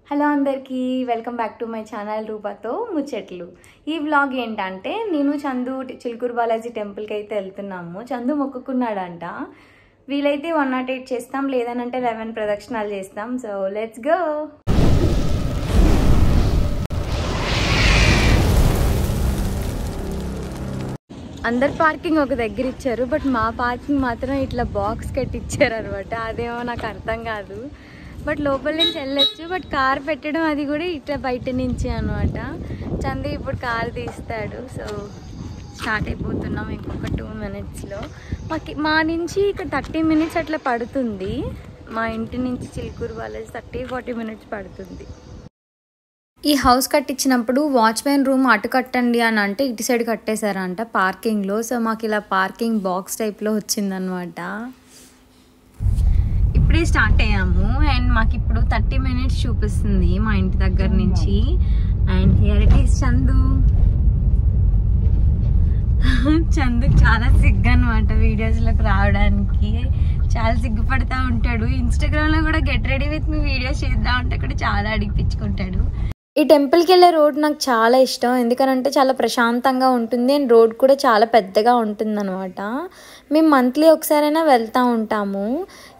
Hello అందరికీ welcome back to my channel రూపాతో ముచ్చట్లు. ఈ వ్లాగ్ ఏంటంటే నేను చందు చిలుకూరు బాలాజీ టెంపుల్కి అయితే వెళ్తున్నాము. చందు మొక్కుకున్నాడంట. వీలైతే 108 చేస్తాం, లేదనంటే 11 ప్రదక్షిణాలు చేస్తాం. So let's go. అందరు పార్కింగ్ ఒక దగ్గర ఇచ్చారు, బట్ మా పార్కింగ్ మాత్రం ఇట్లా బాక్స్ కట్టిచ్చారు అనమాట. అదేమో నాకు అర్థం కాదు. బట్ లోపల నుంచి వెళ్ళొచ్చు, బట్ కార్ పెట్టడం అది కూడా ఇట్లా బయట నుంచి అనమాట. చందు ఇప్పుడు కార్ తీస్తాడు. సో స్టార్ట్ అయిపోతున్నాం ఇంకొక 2 minutesలో. మా నుంచి ఇక 30 minutes అట్లా పడుతుంది. మా ఇంటి నుంచి చిలుకూరు బాలాజీ 30-40 minutes పడుతుంది. ఈ హౌస్ కట్టించినప్పుడు వాచ్మెన్ రూమ్ అటు కట్టండి అని అంటే ఇటు సైడ్ కట్టేశారంట పార్కింగ్లో. సో మాకు ఇలా పార్కింగ్ బాక్స్ టైప్లో వచ్చిందనమాట. ఇప్పుడే స్టార్ట్ అయ్యాము అండ్ మాకు ఇప్పుడు 30 minutes చూపిస్తుంది మా ఇంటి దగ్గర నుంచి. And here it is Chandu. చందుకు చాలా సిగ్గు అనమాట వీడియోస్లోకి రావడానికి. చాలా సిగ్గుపడతా ఉంటాడు. ఇన్స్టాగ్రామ్లో కూడా get ready with me videos చేద్దాం అంటే కూడా చాలా అడిగిపించుకుంటాడు. ఈ టెంపుల్కి వెళ్ళే రోడ్ నాకు చాలా ఇష్టం, ఎందుకనంటే చాలా ప్రశాంతంగా ఉంటుంది అండ్ రోడ్ కూడా చాలా పెద్దగా ఉంటుంది అనమాట. మేము మంత్లీ ఒకసారైనా వెళ్తూ ఉంటాము.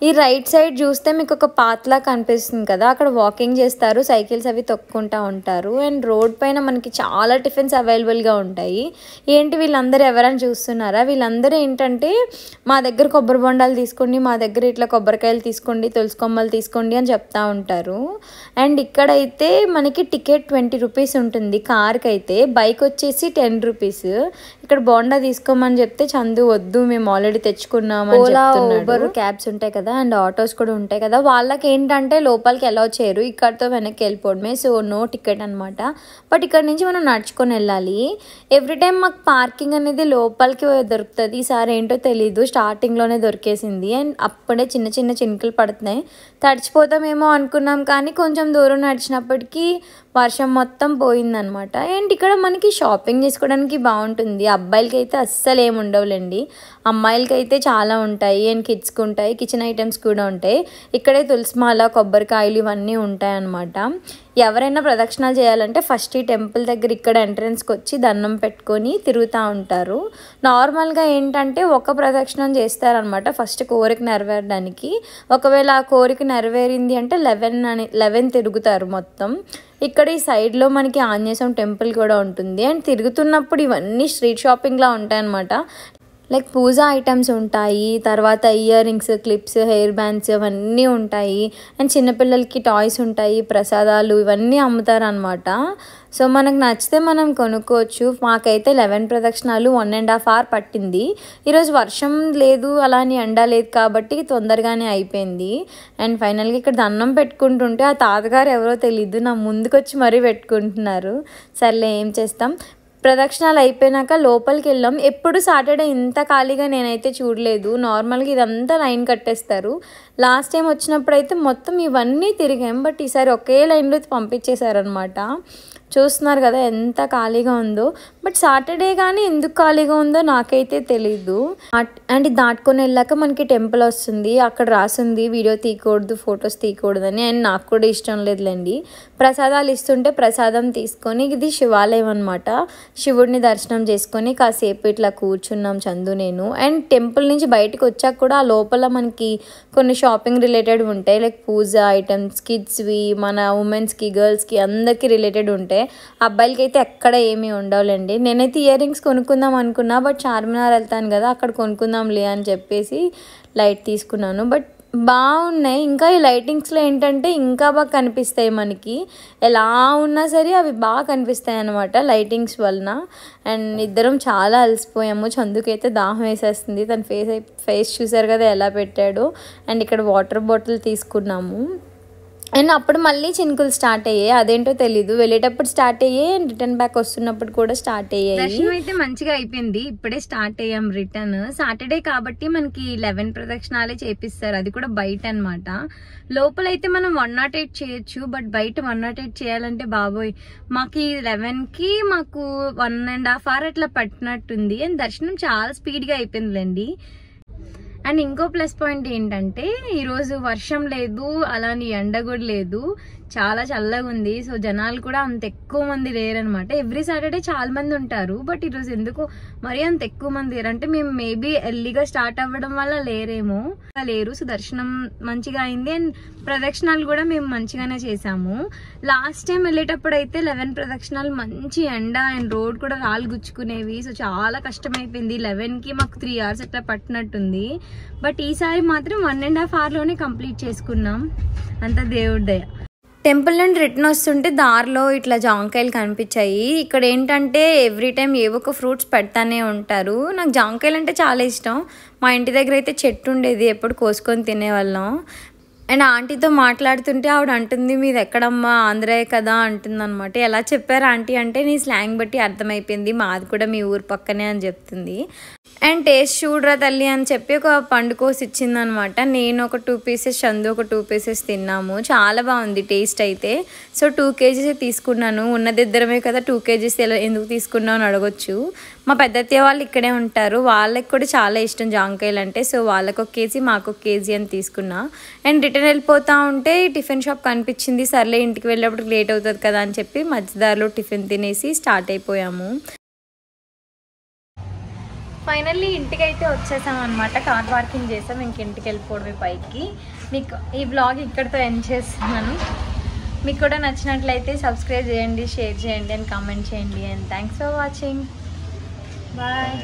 ఈ రైట్ సైడ్ చూస్తే మీకు ఒక పాత్లా కనిపిస్తుంది కదా, అక్కడ వాకింగ్ చేస్తారు, సైకిల్స్ అవి తొక్కుంటూ ఉంటారు. అండ్ రోడ్ పైన మనకి చాలా టిఫిన్స్ అవైలబుల్గా ఉంటాయి. ఏంటి వీళ్ళందరూ ఎవరైనా చూస్తున్నారా? వీళ్ళందరూ ఏంటంటే మా దగ్గర కొబ్బరి బొండాలు తీసుకోండి, మా దగ్గర ఇట్లా కొబ్బరికాయలు తీసుకోండి, తులసి కొమ్మలు తీసుకోండి అని చెప్తా ఉంటారు. అండ్ ఇక్కడైతే మనకి టికెట్ 20 rupees ఉంటుంది కార్కి అయితే, బైక్ వచ్చేసి 10 rupees. ఇక్కడ బోండా తీసుకోమని చెప్తే చందు వద్దు మేము ఆల్రెడీ తెచ్చుకున్నాం అని చెప్తున్నాడు. ఊబర్ క్యాబ్స్ ఉంటాయి కదా అండ్ ఆటోస్ కూడా ఉంటాయి కదా, వాళ్ళకి ఏంటంటే లోపలికి అలౌ చేయరు, ఇక్కడతో వెనక్కి వెళ్ళిపోవడమే. సో నో టికెట్ అనమాట. బట్ ఇక్కడ నుంచి మనం నడుచుకొని వెళ్ళాలి. ఎవ్రీ టైం మాకు పార్కింగ్ అనేది లోపలికి దొరుకుతుంది. ఈసారి ఏంటో తెలీదు, స్టార్టింగ్లోనే దొరికేసింది. అండ్ అప్పుడే చిన్న చిన్న చినుకులు పడుతున్నాయి, తడిచిపోతామేమో అనుకున్నాం. కానీ కొంచెం దూరం నడిచినప్పటికీ వర్షం మొత్తం పోయిందనమాట. అండ్ ఇక్కడ మనకి షాపింగ్ చేసుకోవడానికి బాగుంటుంది. అబ్బాయిలకి అయితే అస్సలు ఏమి ఉండవులేండి, అమ్మాయిలకి అయితే చాలా ఉంటాయి. అండ్ కిడ్స్కి ఉంటాయి, కిచెన్ ఐటమ్స్ కూడా ఉంటాయి. ఇక్కడే తులసిమాల, కొబ్బరికాయలు ఇవన్నీ ఉంటాయి అన్నమాట. ఎవరైనా ప్రదక్షిణాలు చేయాలంటే ఫస్ట్ ఈ టెంపుల్ దగ్గర ఇక్కడ ఎంట్రన్స్కి వచ్చి దండం పెట్టుకొని తిరుగుతూ ఉంటారు. నార్మల్గా ఏంటంటే ఒక ప్రదక్షిణం చేస్తారనమాట ఫస్ట్ కోరిక నెరవేరడానికి. ఒకవేళ ఆ కోరిక నెరవేరింది అంటే 11 తిరుగుతారు మొత్తం. ఇక్కడ ఈ సైడ్లో మనకి ఆంజనేయ స్వామి టెంపుల్ కూడా ఉంటుంది. అండ్ తిరుగుతున్నప్పుడు ఇవన్నీ స్ట్రీట్ షాపింగ్లా ఉంటాయన్నమాట. లైక్ పూజా ఐటమ్స్ ఉంటాయి, తర్వాత ear rings, clips, hair bands అవన్నీ ఉంటాయి. అండ్ చిన్నపిల్లలకి టాయ్స్ ఉంటాయి, ప్రసాదాలు ఇవన్నీ అమ్ముతారు అనమాట. సో మనకు నచ్చితే మనం కొనుక్కోవచ్చు. మాకైతే 11 ప్రదక్షిణాలు 1.5 hour పట్టింది. ఈరోజు వర్షం లేదు, అలాని ఎండ లేదు కాబట్టి తొందరగానే అయిపోయింది. అండ్ ఫైనల్గా ఇక్కడ దండం పెట్టుకుంటుంటే ఆ తాతగారు ఎవరో తెలీదు నా ముందుకొచ్చి మరీ పెట్టుకుంటున్నారు. సర్లే ఏం చేస్తాం. ప్రదక్షిణాలు అయిపోయినాక లోపలికి వెళ్ళాం. ఎప్పుడు సాటర్డే ఇంత ఖాళీగా నేనైతే చూడలేదు. నార్మల్గా ఇదంతా లైన్ కట్టేస్తారు. లాస్ట్ టైం వచ్చినప్పుడు అయితే మొత్తం ఇవన్నీ తిరిగాం, బట్ ఈసారి ఒకే లైన్లో పంపించేశారనమాట. చూస్తున్నారు కదా ఎంత ఖాళీగా ఉందో. బట్ సాటర్డే కానీ ఎందుకు ఖాళీగా ఉందో నాకైతే తెలీదు. అండ్ దాటుకొని వెళ్ళాక మనకి టెంపుల్ వస్తుంది. అక్కడ రాసింది వీడియో తీయకూడదు, ఫొటోస్ తీయకూడదు అని. అండ్ నాకు కూడా ఇష్టం లేదులేండి. ప్రసాదాలు ఇస్తుంటే ప్రసాదం తీసుకొని, ఇది శివాలయం అనమాట, శివుడిని దర్శనం చేసుకొని కాసేపు ఇట్లా కూర్చున్నాం చందు నేను. అండ్ టెంపుల్ నుంచి బయటకు వచ్చాక కూడా ఆ లోపల మనకి కొన్ని షాపింగ్ రిలేటెడ్ ఉంటాయి, లైక్ పూజ ఐటమ్స్, కిడ్స్వి, మన ఉమెన్స్కి, గర్ల్స్కి అందరికీ రిలేటెడ్ ఉంటాయి. అబ్బాయిలకి అయితే ఎక్కడ ఏమీ ఉండవులేండి. నేనైతే ఇయర్ రింగ్స్ కొనుక్కుందాం అనుకున్నా, బట్ చార్మినార్ వెళ్తాను కదా అక్కడ కొనుక్కుందాంలే అని చెప్పేసి లైట్ తీసుకున్నాను. బట్ బాగున్నాయి. ఇంకా ఈ లైటింగ్స్లో ఏంటంటే ఇంకా బాగా కనిపిస్తాయి మనకి, ఎలా ఉన్నా సరే అవి బాగా కనిపిస్తాయి అన్నమాట లైటింగ్స్ వలన. అండ్ ఇద్దరం చాలా అలసిపోయాము. చందుకైతే దాహం వేసేస్తుంది. తన ఫేస్ చూసారు కదా ఎలా పెట్టాడో. అండ్ ఇక్కడ వాటర్ బాటిల్ తీసుకున్నాము. అండ్ అప్పుడు మళ్ళీ చినుకులు స్టార్ట్ అయ్యాయి, అదేంటో తెలీదు. వెళ్ళేటప్పుడు స్టార్ట్ అయ్యాయి అండ్ రిటర్న్ బ్యాక్ వస్తున్నప్పుడు కూడా స్టార్ట్ అయ్యాయి. దర్శనం అయితే మంచిగా అయిపోయింది. ఇప్పుడే స్టార్ట్ అయ్యాం రిటర్న్. సాటర్డే కాబట్టి మనకి 11 ప్రదక్షిణాలే చేపిస్తారు, అది కూడా బయట అనమాట. లోపలైతే మనం 108 చేయొచ్చు, బట్ బయట 108 చేయాలంటే బాబోయ్ మాకు 11కి మాకు 1.5 hour అట్లా పట్టినట్టుంది. అండ్ దర్శనం చాలా స్పీడ్గా అయిపోయిందిలేండి. అండ్ ఇంకో ప్లస్ పాయింట్ ఏంటంటే ఈరోజు వర్షం లేదు, అలాని ఎండ కూడా లేదు, చాలా చల్లగా ఉంది. సో జనాలు కూడా అంత ఎక్కువ మంది లేరనమాట. ఎవ్రీ సాటర్డే చాలా మంది ఉంటారు, బట్ ఈరోజు ఎందుకు మరీ అంత ఎక్కువ మంది లేరు అంటే మేము మేబీ ఎర్లీగా స్టార్ట్ అవ్వడం వల్ల లేరు. సో దర్శనం మంచిగా అయింది అండ్ ప్రదక్షిణాలు కూడా మేము మంచిగానే చేసాము. లాస్ట్ టైం వెళ్ళేటప్పుడు అయితే 11 ప్రదక్షిణాలు మంచి ఎండ అండ్ రోడ్ కూడా రాళ్ళు గుచ్చుకునేవి. సో చాలా కష్టమైపోయింది. 11కి మాకు 3 hours అట్లా పట్టినట్టుంది. బట్ ఈసారి మాత్రం 1.5 hourలోనే కంప్లీట్ చేసుకున్నాం. అంత దేవుడి దయ. టెంపుల్ నుండి రిటర్న్ వస్తుంటే దారిలో ఇట్లా జాంకాయలు కనిపించాయి. ఇక్కడ ఏంటంటే ఎవ్రీ టైం ఏవో ఒక ఫ్రూట్స్ పెడతానే ఉంటారు. నాకు జాంకాయలు అంటే చాలా ఇష్టం. మా ఇంటి దగ్గర అయితే చెట్టు ఉండేది, ఎప్పుడు కోసుకొని తినేవాళ్ళం. అండ్ ఆంటీతో మాట్లాడుతుంటే ఆవిడ అంటుంది, మీది ఎక్కడమ్మా, ఆంధ్రాయే కదా అంటుంది అనమాట. ఎలా చెప్పారు ఆంటీ అంటే నీ స్లాంగ్ బట్టి అర్థమైపోయింది, మాది కూడా మీ ఊరు పక్కనే అని చెప్తుంది. అండ్ టేస్ట్ చూడరా తల్లి అని చెప్పి ఒక పండు కోసి ఇచ్చింది అనమాట. నేను ఒక 2 pieces, చందు ఒక 2 pieces తిన్నాము. చాలా బాగుంది టేస్ట్ అయితే. సో 2 kgs తీసుకున్నాను. ఉన్నది ఇద్దరమే కదా, 2 kgs ఎందుకు తీసుకున్నావు అని అడగొచ్చు. మా పెద్దత్తయ్య వాళ్ళు ఇక్కడే ఉంటారు, వాళ్ళకి కూడా చాలా ఇష్టం జాంకాయలు అంటే. సో వాళ్ళకు 1 kg మాకు 1 kg అని తీసుకున్నా. అండ్ రిటర్న్ వెళ్ళిపోతా ఉంటే టిఫిన్ షాప్ కనిపించింది. సర్లే ఇంటికి వెళ్ళేప్పుడు లేట్ అవుతుంది కదా అని చెప్పి మధ్యదారిలో టిఫిన్ తినేసి స్టార్ట్ అయిపోయాము. ఫైనల్లీ ఇంటికి అయితే వచ్చేసాం అనమాట. కార్ పార్కింగ్ చేసాం, ఇంక ఇంటికి వెళ్ళిపోవడమే పైకి. మీకు ఈ బ్లాగ్ ఇక్కడితో ఎండ్ చేస్తున్నాను. మీకు కూడా నచ్చినట్లయితే సబ్స్క్రైబ్ చేయండి, షేర్ చేయండి అండ్ కామెంట్ చేయండి. And thanks for watching. Bye.